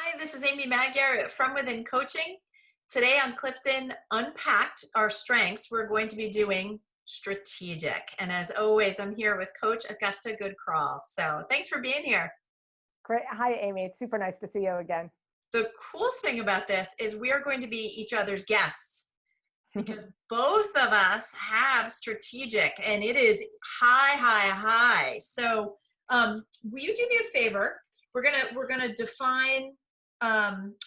Hi, this is Amy Magyar at FromWithin Coaching. Today on Clifton Unpacked, our strengths, we're going to be doing strategic. And as always, I'm here with Coach Augusta Krahl. So thanks for being here. Great. Hi, Amy. It's super nice to see you again. The cool thing about this is we are going to be each other's guests because both of us have strategic and it is high, high, high. So will you do me a favor? We're gonna define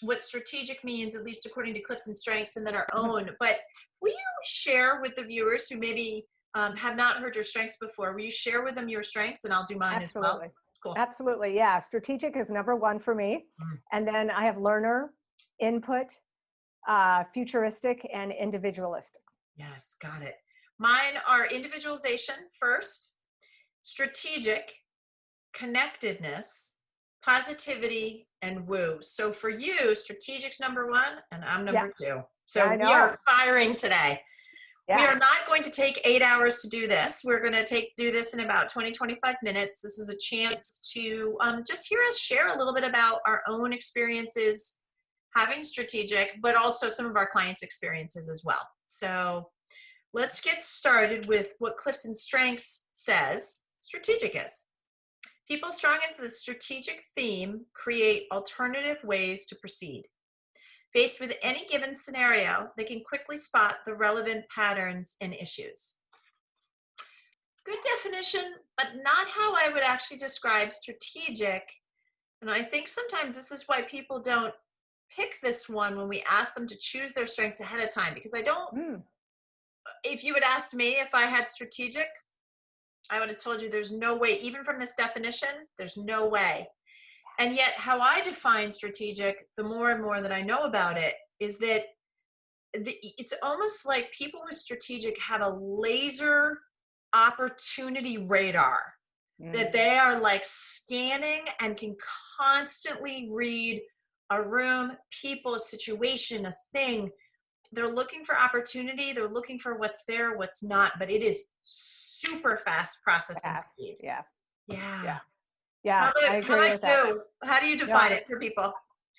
what strategic means, at least according to CliftonStrengths, and then our own. But will you share with the viewers who maybe have not heard your strengths before? Will you share with them your strengths, and I'll do mine as well? Absolutely. Cool. Absolutely. Yeah. Strategic is number one for me. And then I have learner, input, futuristic, and individualistic. Yes, got it. Mine are individualization first, strategic, connectedness, positivity, and woo. So for you, strategic's number one, and I'm number two. So Yeah, we are firing today. Yeah. We are not going to take 8 hours to do this. We're going to do this in about 20, 25 minutes. This is a chance to just hear us share a little bit about our own experiences having strategic, but also some of our clients' experiences as well. So let's get started with what CliftonStrengths says strategic is. People strong into the strategic theme create alternative ways to proceed. Faced with any given scenario, they can quickly spot the relevant patterns and issues. Good definition, but not how I would actually describe strategic. And I think sometimes this is why people don't pick this one when we ask them to choose their strengths ahead of time, because I don't, if you had asked me if I had strategic, I would have told you there's no way, even from this definition, there's no way. And yet how I define strategic, the more and more that I know about it, is that it's almost like people with strategic have a laser opportunity radar that they are like scanning and can constantly read a room, people, a situation, a thing. They're looking for opportunity. They're looking for what's there, what's not, but it is super fast processing speed. Yeah. How I agree with that. How do you define it for people?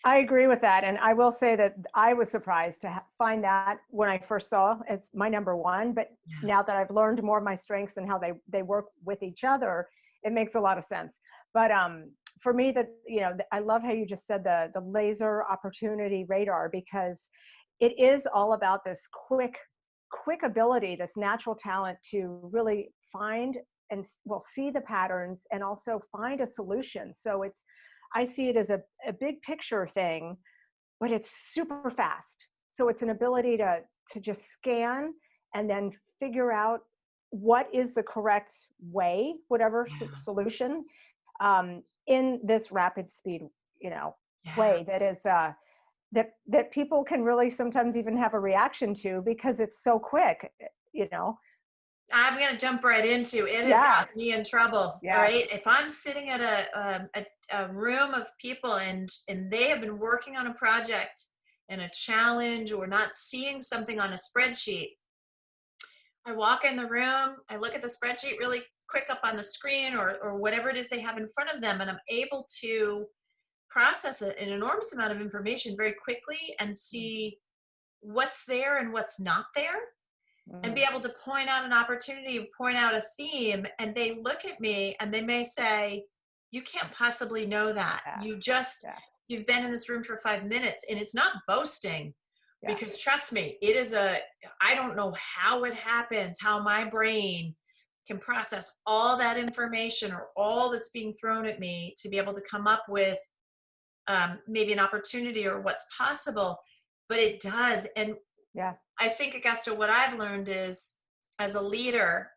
I agree with that. And I will say that I was surprised to find that when I first saw it's my number one, but now that I've learned more of my strengths and how they work with each other, it makes a lot of sense. But for me, I love how you just said the laser opportunity radar, because it is all about this quick ability, this natural talent to really find and see the patterns and also find a solution. So I see it as a big picture thing, but it's super fast. So it's an ability to just scan and then figure out what is the correct way, whatever solution, in this rapid speed, way that is, that people can really sometimes even have a reaction to, because it's so quick, I'm going to jump right into it. Has got me in trouble. All right. If I'm sitting at a room of people and they have been working on a project and a challenge or not seeing something on a spreadsheet, I walk in the room, I look at the spreadsheet really quick up on the screen or whatever it is they have in front of them, and I'm able to process an enormous amount of information very quickly and see what's there and what's not there. And be able to point out an opportunity, point out a theme, and they look at me and they may say, you can't possibly know that. You've been in this room for 5 minutes. And it's not boasting, because trust me, it is I don't know how it happens, how my brain can process all that information or all that's being thrown at me to be able to come up with maybe an opportunity or what's possible, but it does. And I think, Augusta, what I've learned is, as a leader,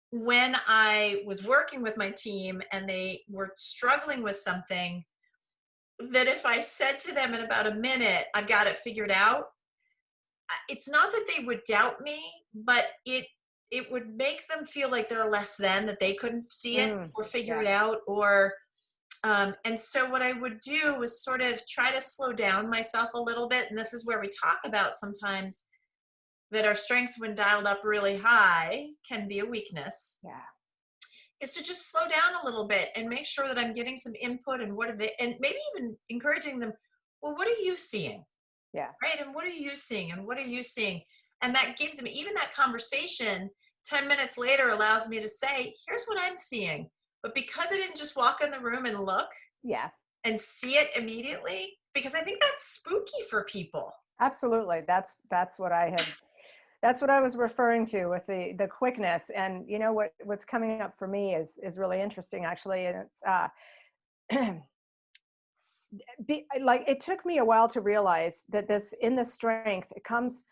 when I was working with my team and they were struggling with something, that if I said to them in about a minute, I've got it figured out, it's not that they would doubt me, but it would make them feel like they're less than, that they couldn't see it or figure it out, or and so what I would do was sort of try to slow down myself a little bit. And this is where we talk about sometimes that our strengths, when dialed up really high, can be a weakness. is to just slow down a little bit and make sure that I'm getting some input and what are they, and maybe even encouraging them, well, what are you seeing? Yeah. Right. And what are you seeing? And what are you seeing? And that gives them, even that conversation 10 minutes later allows me to say, here's what I'm seeing. But because I didn't just walk in the room and look Yeah. and see it immediately, because I think that's spooky for people. Absolutely. That's what I was referring to with the quickness. And you know what's coming up for me is really interesting actually. And it's like it took me a while to realize that in the strength it comes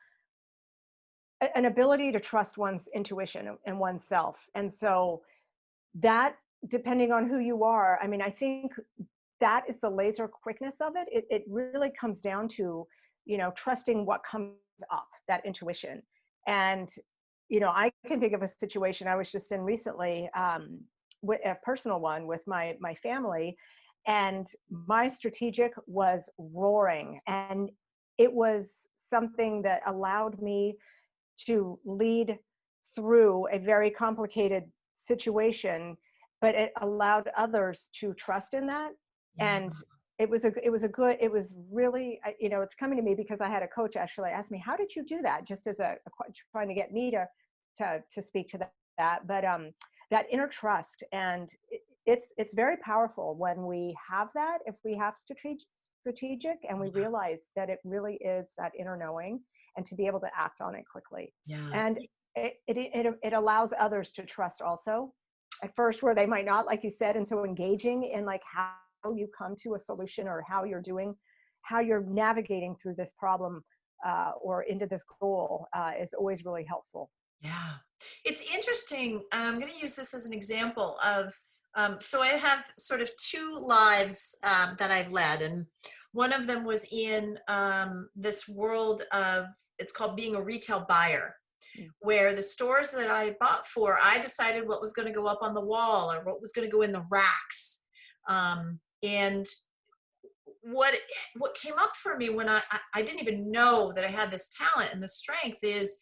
an ability to trust one's intuition and oneself. And so that, depending on who you are, I mean, I think that is the laser quickness of it. It really comes down to, trusting what comes up, that intuition. And, I can think of a situation I was just in recently, with a personal one with my family, and my strategic was roaring. And it was something that allowed me to lead through a very complicated situation, but it allowed others to trust in that. Yeah. And it was it was really, it's coming to me because I had a coach actually ask me, how did you do that? Just as trying to get me to speak to that. But that inner trust, and it's very powerful when we have that, if we have strategic and we realize that it really is that inner knowing, and to be able to act on it quickly. Yeah. And it allows others to trust also at first, where they might not, like you said. And so engaging in like how you come to a solution, or how you're navigating through this problem, or into this goal, is always really helpful. Yeah. It's interesting. I'm going to use this as an example of, so I have sort of two lives that I've led. And one of them was in this world of, it's called being a retail buyer, where the stores that I bought for, I decided what was going to go up on the wall or what was going to go in the racks. And what came up for me when I didn't even know that I had this talent and the strength is,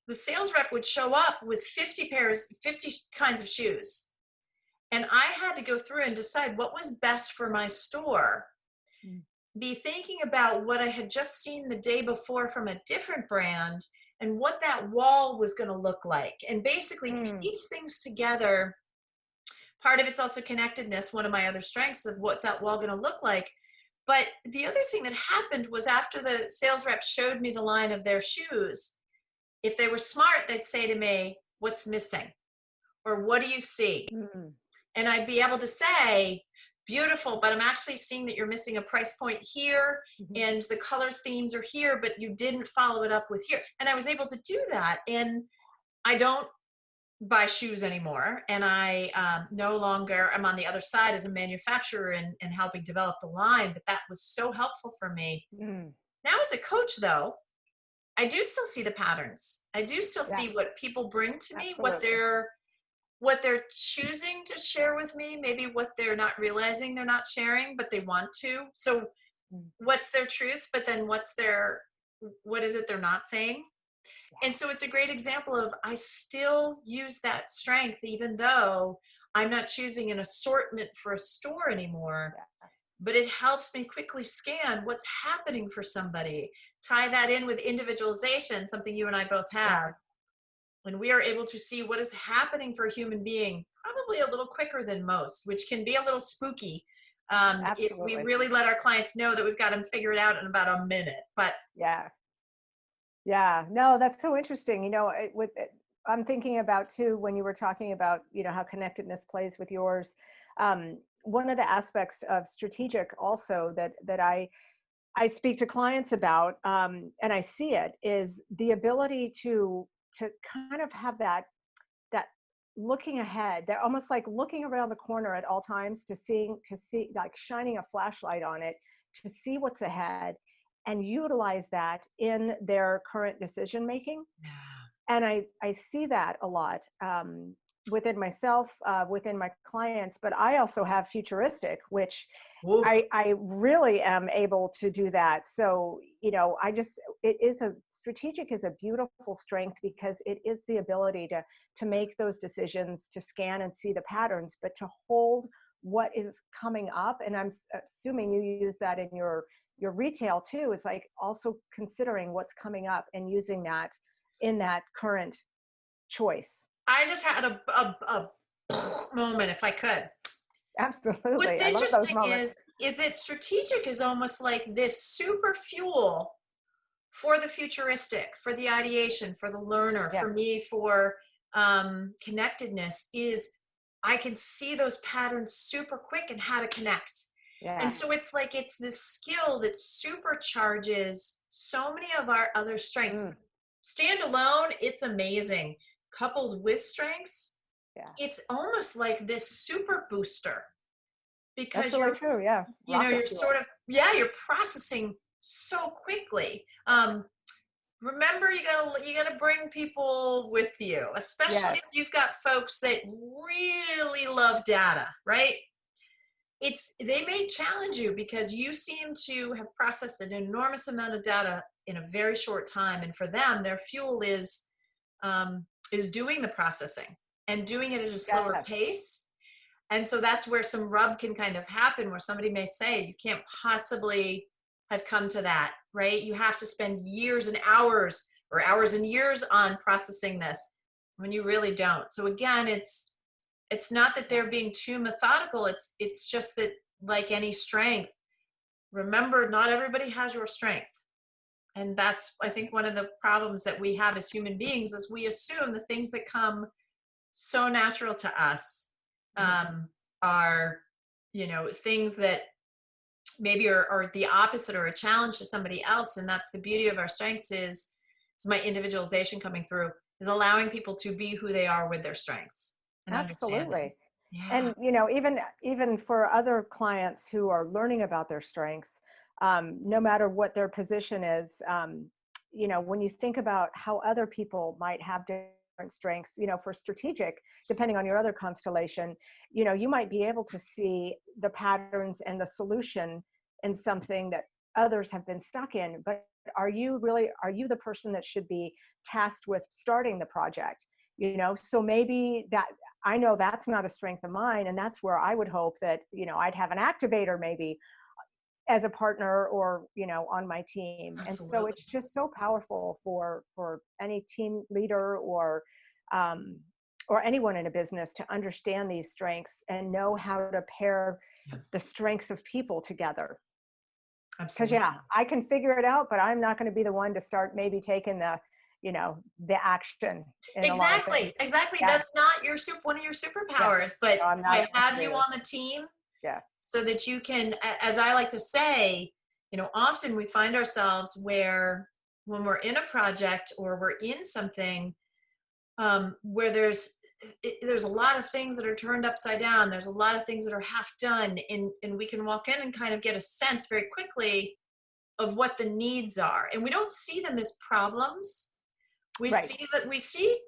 the sales rep would show up with 50 kinds of shoes. And I had to go through and decide what was best for my store, be thinking about what I had just seen the day before from a different brand and what that wall was going to look like. And basically piece things together. Part of it's also connectedness, one of my other strengths of what's that wall going to look like. But the other thing that happened was, after the sales rep showed me the line of their shoes, if they were smart, they'd say to me, what's missing? Or what do you see? And I'd be able to say, beautiful, but I'm actually seeing that you're missing a price point here, and the color themes are here, but you didn't follow it up with here. And I was able to do that. And I don't buy shoes anymore. And I no longer, I'm on the other side as a manufacturer and helping develop the line, but that was so helpful for me. Now as a coach though, I do still see the patterns. I do still see what people bring to me, what they're choosing to share with me, maybe what they're not realizing they're not sharing, but they want to. So what's their truth, but then what is it they're not saying? And so it's a great example of, I still use that strength, even though I'm not choosing an assortment for a store anymore, but it helps me quickly scan what's happening for somebody, tie that in with individualization, something you and I both have. When we are able to see what is happening for a human being, probably a little quicker than most, which can be a little spooky if we really let our clients know that we've got them figured out in about a minute. But no, that's so interesting. I'm thinking about too, when you were talking about, how connectedness plays with yours. One of the aspects of strategic also that I speak to clients about, and I see it, is the ability to kind of have that looking ahead. They're almost like looking around the corner at all times to see, like shining a flashlight on it to see what's ahead, and utilize that in their current decision making. And I see that a lot. within myself, within my clients, but I also have futuristic, which Ooh. I really am able to do that. So, strategic is a beautiful strength because it is the ability to make those decisions, to scan and see the patterns, but to hold what is coming up. And I'm assuming you use that in your retail too. It's like also considering what's coming up and using that in that current choice. I just had a moment, if I could. What's Absolutely. I love those interesting moments. is that strategic is almost like this super fuel for the futuristic, for the ideation, for the learner, Yeah. for me, for connectedness. Is I can see those patterns super quick and how to connect. Yeah. And so it's like it's this skill that supercharges so many of our other strengths. Standalone, it's amazing. Coupled with strengths, Yeah. it's almost like this super booster because That's really true. Yeah. you're Rocket sort fuel. of, you're processing so quickly. Remember, you gotta bring people with you, especially Yes. if you've got folks that really love data, right? They may challenge you because you seem to have processed an enormous amount of data in a very short time, and for them, their fuel is doing the processing and doing it at a slower Yes. pace. And so that's where some rub can kind of happen, where somebody may say, you can't possibly have come to that, right? You have to spend years and hours or hours and years on processing this when you really don't. So again, it's not that they're being too methodical. It's just that, like any strength, remember, not everybody has your strength. And that's, I think, one of the problems that we have as human beings is we assume the things that come so natural to us are, things that maybe are the opposite or a challenge to somebody else. And that's the beauty of our strengths is my individualization coming through, is allowing people to be who they are with their strengths and understanding. Absolutely. Yeah. And even for other clients who are learning about their strengths, no matter what their position is, when you think about how other people might have different strengths, for strategic, depending on your other constellation, you might be able to see the patterns and the solution in something that others have been stuck in. But are you the person that should be tasked with starting the project? So maybe that, I know that's not a strength of mine, and that's where I would hope that I'd have an activator maybe as a partner or on my team. And so Absolutely. it's just so powerful for any team leader or anyone in a business to understand these strengths and know how to pair the strengths of people together. Because Absolutely. I can figure it out, but I'm not going to be the one to start maybe taking the action in a lot of things. Exactly. Yeah. That's not one of your Yeah. superpowers, but No, I'm not I going to have do you this. on the team Yeah. so that you can, as I like to say, often we find ourselves where when we're in a project or we're in something where there's a lot of things that are turned upside down. There's a lot of things that are half done, and we can walk in and kind of get a sense very quickly of what the needs are. And we don't see them as problems. We Right.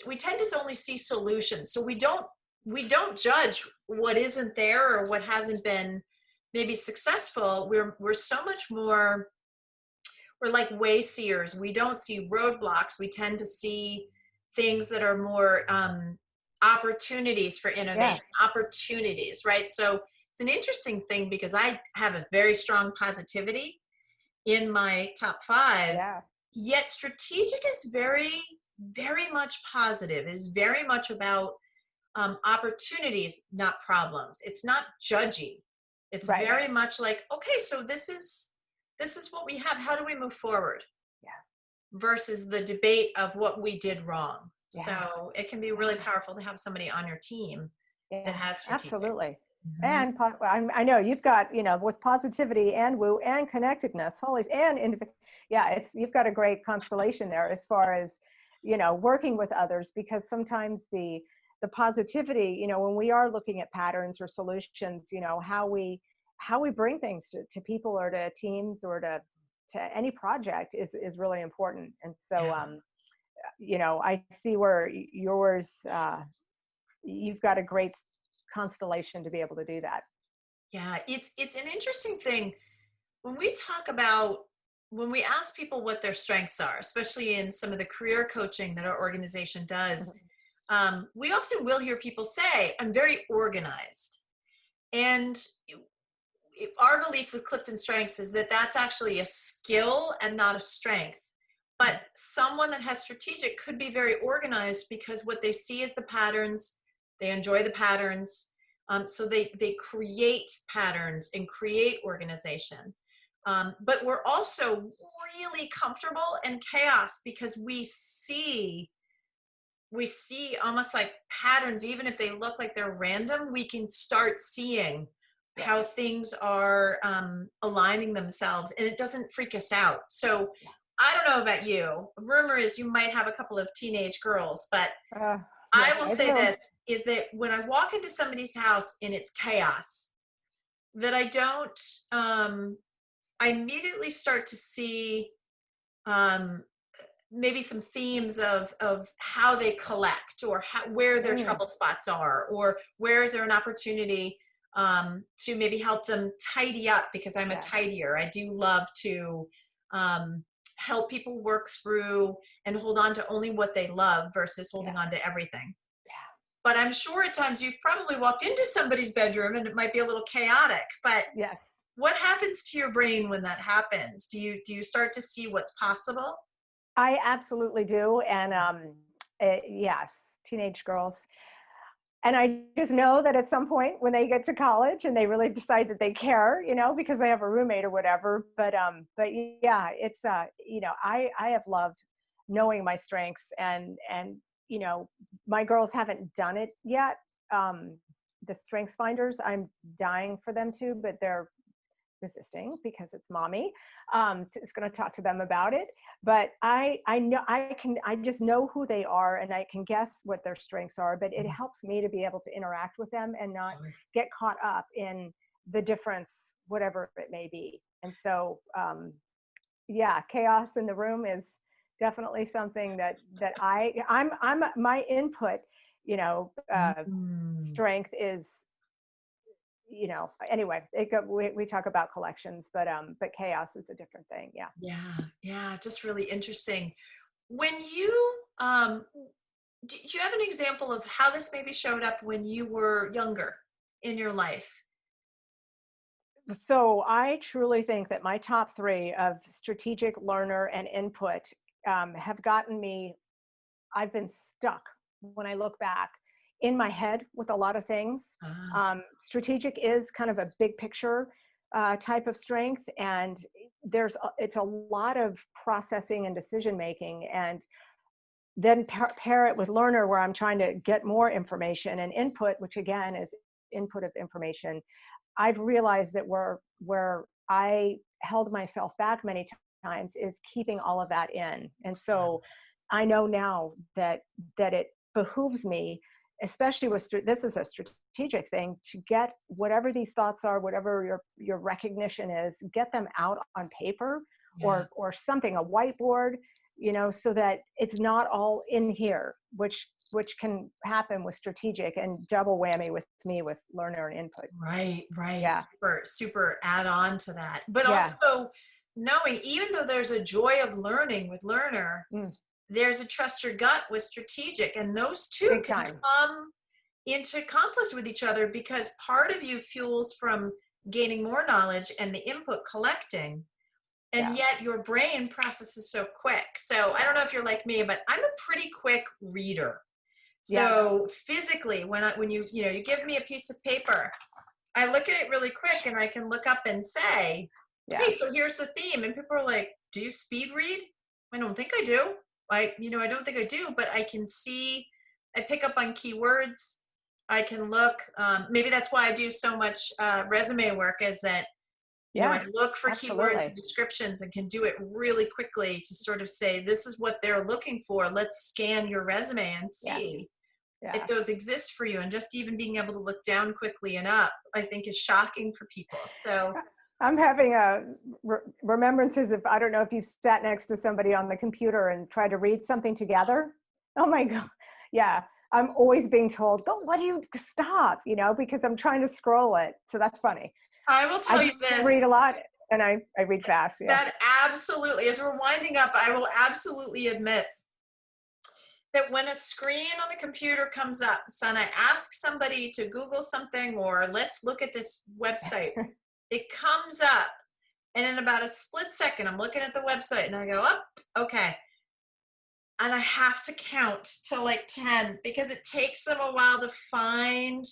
we tend to only see solutions. So we don't judge what isn't there or what hasn't been maybe successful. We're so much more, we're like wayseers. We don't see roadblocks. We tend to see things that are more opportunities for innovation, opportunities, right? So it's an interesting thing because I have a very strong positivity in my top 5. Yeah. Yet strategic is very, very much positive. It is very much about opportunities, not problems. It's not judgy. It's very much like, okay, so this is what we have. How do we move forward? Yeah. Versus the debate of what we did wrong. Yeah. So it can be really powerful to have somebody on your team that has strategic. Absolutely. And I know you've got, with positivity and woo and connectedness, you've got a great constellation there as far as, working with others, because sometimes the positivity, when we are looking at patterns or solutions, how we bring things to people or to teams or to any project is really important. And so, I see where yours, you've got a great constellation to be able to do that. Yeah, it's an interesting thing when we when we ask people what their strengths are, especially in some of the career coaching that our organization does. We often will hear people say, I'm very organized. And our belief with CliftonStrengths is that that's actually a skill and not a strength. But someone that has strategic could be very organized because what they see is the patterns, they enjoy the patterns. So they create patterns and create organization. But we're also really comfortable in chaos because we see almost like patterns. Even if they look like they're random, we can start seeing how things are aligning themselves, and it doesn't freak us out. So I don't know about you. Rumor is you might have a couple of teenage girls, but I will say this, is that when I walk into somebody's house and it's chaos, that I don't, I immediately start to see maybe some themes of how they collect, or where their trouble spots are, or where is there an opportunity to maybe help them tidy up, because I'm a tidier. I do love to help people work through and hold on to only what they love versus holding on to everything. But I'm sure at times you've probably walked into somebody's bedroom and it might be a little chaotic, but what happens to your brain when that happens? Do you start to see what's possible? I absolutely do. And yes, teenage girls. And I just know that at some point when they get to college and they really decide that they care, because they have a roommate or whatever. But yeah, it's, I have loved knowing my strengths, and my girls haven't done it yet. The strengths finders, I'm dying for them to, but they're resisting because it's mommy. It's going to talk to them about it. But I know I just know who they are, and I can guess what their strengths are, but it helps me to be able to interact with them and not get caught up in the difference, whatever it may be. And so, chaos in the room is definitely something that I'm my input, strength is, anyway, we talk about collections, but chaos is a different thing. Yeah, just really interesting. When you do you have an example of how this maybe showed up when you were younger in your life? So I truly think that my top three of strategic, learner, and input have gotten me. I've been stuck when I look back in my head with a lot of things. Strategic is kind of a big picture type of strength, and it's a lot of processing and decision making, and then pair it with learner, where I'm trying to get more information, and input, which again is input of information. I've realized that where I held myself back many times is keeping all of that in. And so I know now that it behooves me, especially with this is a strategic thing, to get whatever these thoughts are, whatever your recognition is, get them out on paper or something, a whiteboard, so that it's not all in here, which can happen with strategic, and double whammy with me with learner and input. Right. Yeah. Super add on to that. But also knowing, even though there's a joy of learning with learner, there's a trust your gut with strategic, and those two can come into conflict with each other, because part of you fuels from gaining more knowledge and the input collecting, and yet your brain processes so quick. So I don't know if you're like me, but I'm a pretty quick reader. So physically, when you give me a piece of paper, I look at it really quick, and I can look up and say, hey, so here's the theme. And people are like, do you speed read? I don't think I do. I don't think I do, but I can see, I pick up on keywords. I can look, maybe that's why I do so much resume work, is that, I look for keywords and descriptions, and can do it really quickly to sort of say, this is what they're looking for. Let's scan your resume and see if those exist for you. And just even being able to look down quickly and up, I think, is shocking for people. So I'm having remembrances of, I don't know if you've sat next to somebody on the computer and tried to read something together. Oh my God. Yeah. I'm always being told, "Go, what do you stop?" Because I'm trying to scroll it. So that's funny. I will tell you this. I read a lot, and I read fast. Yeah. That absolutely, as we're winding up, I will absolutely admit that when a screen on a computer comes up, son, I ask somebody to Google something or let's look at this website, it comes up, and in about a split second, I'm looking at the website and I go, oh, okay. And I have to count to like 10 because it takes them a while to find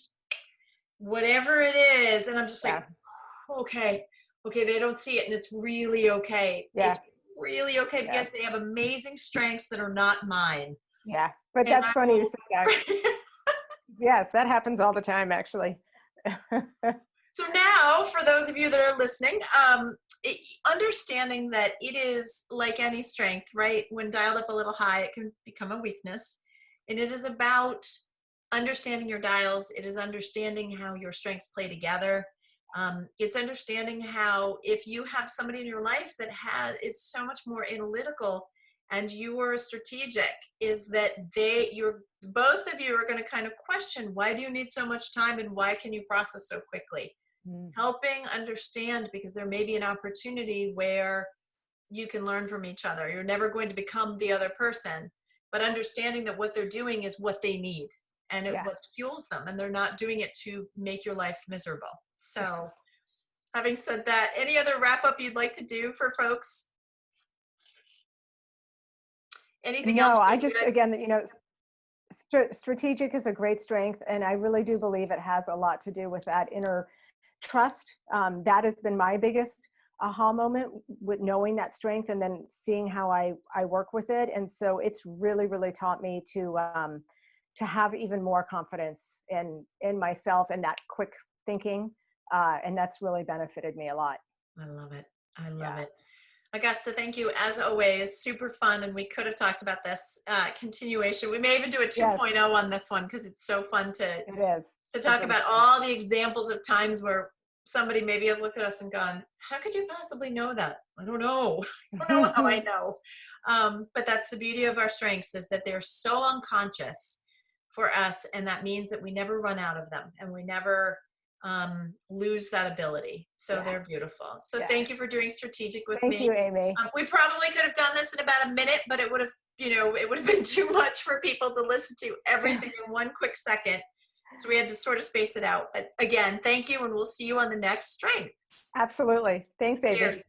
whatever it is. And I'm just like, okay, they don't see it. And it's really okay. Yeah. It's really okay because they have amazing strengths that are not mine. Yeah. But that's funny to say that. Yes, that happens all the time, actually. So now, for those of you that are listening, understanding that it is like any strength, right? When dialed up a little high, it can become a weakness. And it is about understanding your dials. It is understanding how your strengths play together. It's understanding how if you have somebody in your life that is so much more analytical and you are strategic, is that both of you are going to kind of question, why do you need so much time and why can you process so quickly? Helping understand, because there may be an opportunity where you can learn from each other. You're never going to become the other person, but understanding that what they're doing is what they need and what fuels them, and they're not doing it to make your life miserable. So having said that, any other wrap up you'd like to do for folks? Anything else? No, I just, again, strategic is a great strength, and I really do believe it has a lot to do with that inner trust. That has been my biggest aha moment, with knowing that strength and then seeing how I work with it. And so it's really, really taught me to have even more confidence in myself and that quick thinking. And that's really benefited me a lot. I love it. I love it. Augusta, thank you as always. Super fun. And we could have talked about this continuation. We may even do a 2.0 on this one because it's so fun to talk about all the examples of times where somebody maybe has looked at us and gone, how could you possibly know that? I don't know. I don't know how I know. But that's the beauty of our strengths, is that they're so unconscious for us. And that means that we never run out of them and we never lose that ability. So they're beautiful. So thank you for doing strategic with me. Thank you, Amy. We probably could have done this in about a minute, but it would have been too much for people to listen to everything in one quick second. So we had to sort of space it out. But again, thank you, and we'll see you on the next strength. Absolutely. Thanks, Amy. Cheers.